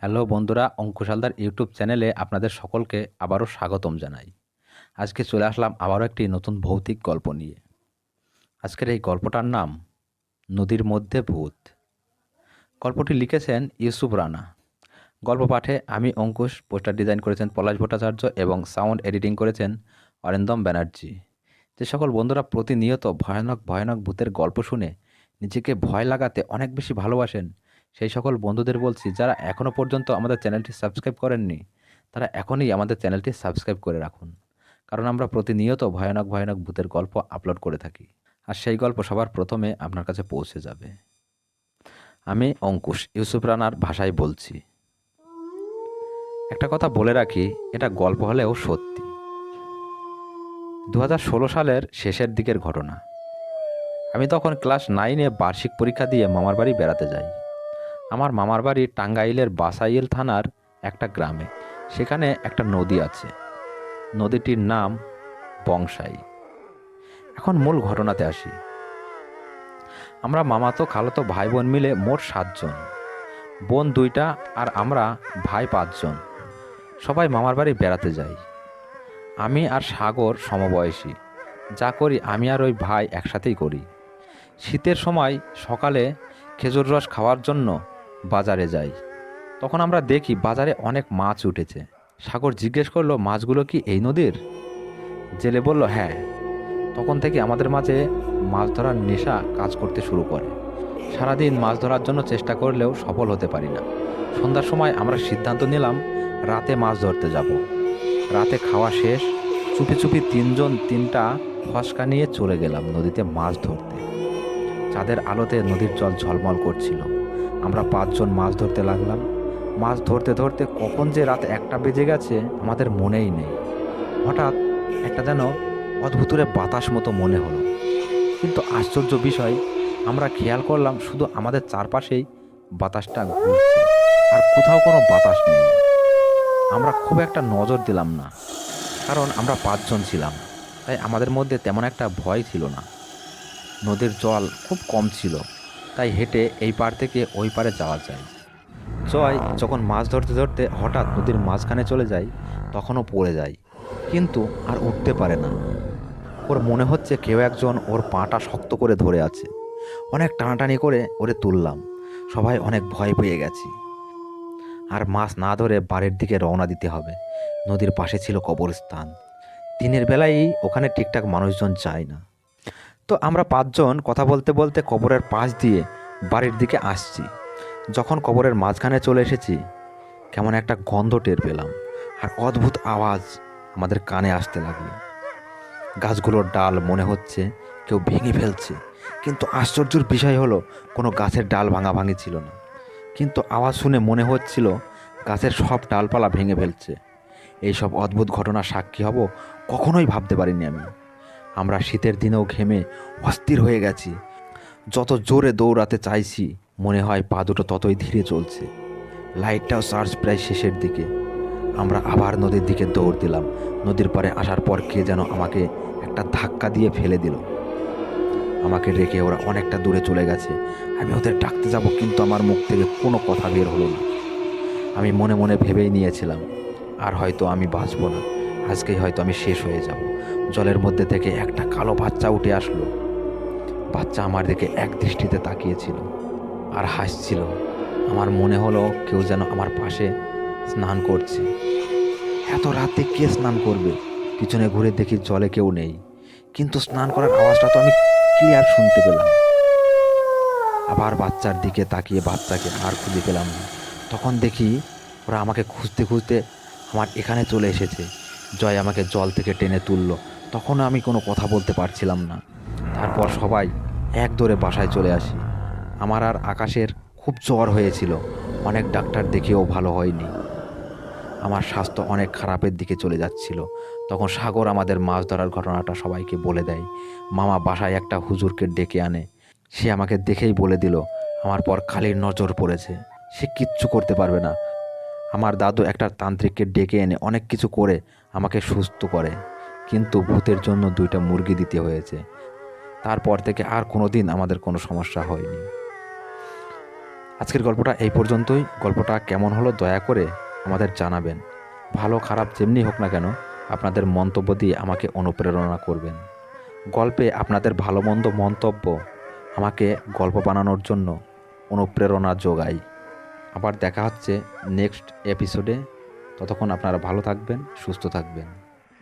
Hello বন্ধুরা, Ankush Haldar YouTube চ্যানেলে আপনাদের সকলকে আবারও স্বাগতম জানাই। আজকে চলে আসলাম আবারও একটি নতুন ভৌতিক গল্প নিয়ে। আজকের এই গল্পটার নাম নদীর মধ্যে ভূত। গল্পটি লিখেছেন ইউসুফ রানা। গল্প পাঠে আমি অঙ্কুশ, পোস্টার ডিজাইন করেছেন পলাশ ভট্টাচার্য এবং সাউন্ড এডিটিং করেছেন অরিন্দম ব্যানার্জি। যে সকল বন্ধুরা প্রতিনিয়ত ভয়ানক ভয়ানক ভূতের গল্প শুনে নিজেকে ভয় লাগাতে অনেক বেশি ভালোবাসেন, সেই সকল বন্ধুদের বলছি, যারা এখনও পর্যন্ত আমাদের চ্যানেলটি সাবস্ক্রাইব করেননি তারা এখনই আমাদের চ্যানেলটি সাবস্ক্রাইব করে রাখুন। কারণ আমরা প্রতিনিয়ত ভয়ানক ভয়ানক ভূতের গল্প আপলোড করে থাকি, আর সেই গল্প সবার প্রথমে আপনার কাছে পৌঁছে যাবে। আমি অঙ্কুশ ইউসুফ রানার ভাষায় বলছি। একটা কথা বলে রাখি, এটা গল্প হলেও সত্যি। 2016 সালের শেষের দিকের ঘটনা। আমি তখন ক্লাস 9-এ বার্ষিক পরীক্ষা দিয়ে মামার বাড়ি বেড়াতে যাই। আমার মামার বাড়ি টাঙ্গাইলের বাসাইল থানার একটা গ্রামে। সেখানে একটা নদী আছে। নদীটির নাম বংশাই। এখন মূল ঘটনাতে আসি। আমরা মামাতো খালাতো ভাই বোন মিলে মোট 7 জন। বোন 2টা আর আমরা ভাই 5 জন। সবাই মামার বাড়ি বেড়াতে যাই। আমি আর সাগর সমবয়সী। যা করি আমি আর ওই ভাই একসাথেই করি। শীতের সময় সকালে খেজুর রস খাওয়ার জন্য বাজারে যাই। তখন আমরা দেখি বাজারে অনেক মাছ উঠেছে। সাগর জিজ্ঞেস করলো, মাছগুলো কি এই নদীর? জেলে বলল, হ্যাঁ। তখন থেকে আমাদের মাঝে মাছ ধরার নেশা কাজ করতে শুরু করে। সারাদিন মাছ ধরার জন্য চেষ্টা করলেও সফল হতে পারি না। সন্ধ্যার সময় আমরা সিদ্ধান্ত নিলাম রাতে মাছ ধরতে যাব। রাতে খাওয়া শেষ, চুপি চুপি 3 জন 3টা ফসকা নিয়ে চলে গেলাম নদীতে মাছ ধরতে। চাঁদের আলোতে নদীর জল ঝলমল করছিল। আমরা 5 জন মাছ ধরতে লাগলাম। মাছ ধরতে ধরতে কখন যে রাত 1টা বেজে গেছে আমাদের মনেই নেই। হঠাৎ একটা যেন অদ্ভুতুরে বাতাস মতো মনে হলো। কিন্তু আশ্চর্য বিষয়, আমরা খেয়াল করলাম শুধু আমাদের চারপাশেই বাতাসটা ঘুরছে, আর কোথাও কোনো বাতাস নেই। আমরা খুব একটা নজর দিলাম না, কারণ আমরা 5 জন ছিলাম, তাই আমাদের মধ্যে তেমন একটা ভয় ছিল না। নদীর জল খুব কম ছিল, তাই হেঁটে এই পার থেকে ওই পারে যাওয়া যায়। জয় যখন মাছ ধরতে ধরতে হঠাৎ নদীর মাঝখানে চলে যায়, তখনও পড়ে যায়, কিন্তু আর উঠতে পারে না। ওর মনে হচ্ছে কেউ একজন ওর পাটা শক্ত করে ধরে আছে। অনেক টানাটানি করে ওরে তুললাম। সবাই অনেক ভয় পেয়ে গেছি। আর মাছ না ধরে বাড়ির দিকে রওনা দিতে হবে। নদীর পাশে ছিল কবরস্থান। দিনের বেলায় ওখানে ঠিকঠাক মানুষজন যায় না। তো আমরা 5 জন কথা বলতে বলতে কবরের পাশ দিয়ে বাড়ির দিকে আসছি। যখন কবরের মাঝখানে চলে এসেছি, কেমন একটা গন্ধ টের পেলাম, আর অদ্ভুত আওয়াজ আমাদের কানে আসতে লাগলো। গাছগুলোর ডাল মনে হচ্ছে কেউ ভেঙে ফেলছে, কিন্তু আশ্চর্যের বিষয় হলো কোনো গাছের ডাল ভাঙাভাঙি ছিল না। কিন্তু আওয়াজ শুনে মনে হচ্ছিল গাছের সব ডালপালা ভেঙে ফেলছে। এইসব অদ্ভুত ঘটনার সাক্ষী হব কখনোই ভাবতে পারিনি আমি। আমরা শীতের দিনেও ঘেমে অস্থির হয়ে গেছি। যত জোরে দৌড়াতে চাইছি, মনে হয় পা দুটো ততই ধীরে চলছে। লাইটটাও চার্জ প্রায় শেষের দিকে। আমরা আবার নদীর দিকে দৌড় দিলাম। নদীর পাড়ে আসার পর কে যেন আমাকে একটা ধাক্কা দিয়ে ফেলে দিল। আমাকে রেখে ওরা অনেকটা দূরে চলে গেছে। আমি ওদের ডাকতে যাব, কিন্তু আমার মুখ থেকে কোনো কথা বের হলো না। আমি মনে মনে ভেবেই নিয়েছিলাম, আর হয়তো আমি বাঁচব না। আজকেই হয়তো আমি শেষ হয়ে যাব। জলের মধ্যে থেকে একটা কালো বাচ্চা উঠে আসলো। বাচ্চা আমার দিকে এক দৃষ্টিতে তাকিয়েছিল আর হাসছিল। আমার মনে হলো কেউ যেন আমার পাশে স্নান করছে। এত রাতে কে স্নান করবে? পিছনে ঘুরে দেখি জলে কেউ নেই, কিন্তু স্নান করার আওয়াজটা তো আমি ক্লিয়ার শুনতে পেলাম। আবার বাচ্চার দিকে তাকিয়ে বাচ্চাকে আর খুঁজে পেলাম না। তখন দেখি ওরা আমাকে খুঁজতে খুঁজতে আমার এখানে চলে এসেছে। জয় আমাকে জল থেকে টেনে তুললো। তখনও আমি কোনো কথা বলতে পারছিলাম না। তারপর সবাই এক দৌড়ে বাসায় চলে আসি। আমার আর আকাশের খুব জ্বর হয়েছিল। অনেক ডাক্তার দেখিয়েও ভালো হয়নি। আমার স্বাস্থ্য অনেক খারাপের দিকে চলে যাচ্ছিল। তখন সাগর আমাদের মাছ ধরার ঘটনাটা সবাইকে বলে দেয়। মামা বাসায় একটা হুজুরকে ডেকে আনে। সে আমাকে দেখেই বলে দিল আমার পর খালির নজর পড়েছে, সে কিচ্ছু করতে পারবে না। আমার দাদু একটা তান্ত্রিককে ডেকে এনে অনেক কিছু করে আমাকে সুস্থ করে, কিন্তু ভূতের জন্য 2টা মুরগি দিতে হয়েছে। তারপর থেকে আর কোনো দিন আমাদের কোনো সমস্যা হয়নি। আজকের গল্পটা এই পর্যন্তই। গল্পটা কেমন হলো দয়া করে আমাদের জানাবেন। ভালো খারাপ যেমনি হোক না কেন আপনাদের মন্তব্য দিয়ে আমাকে অনুপ্রেরণা করবেন। গল্পে আপনাদের ভালো মন্দ মন্তব্য আমাকে গল্প বানানোর জন্য অনুপ্রেরণা যোগায়। আবার দেখা হচ্ছে নেক্সট এপিসোডে। ততক্ষণ আপনারা ভালো থাকবেন, সুস্থ থাকবেন।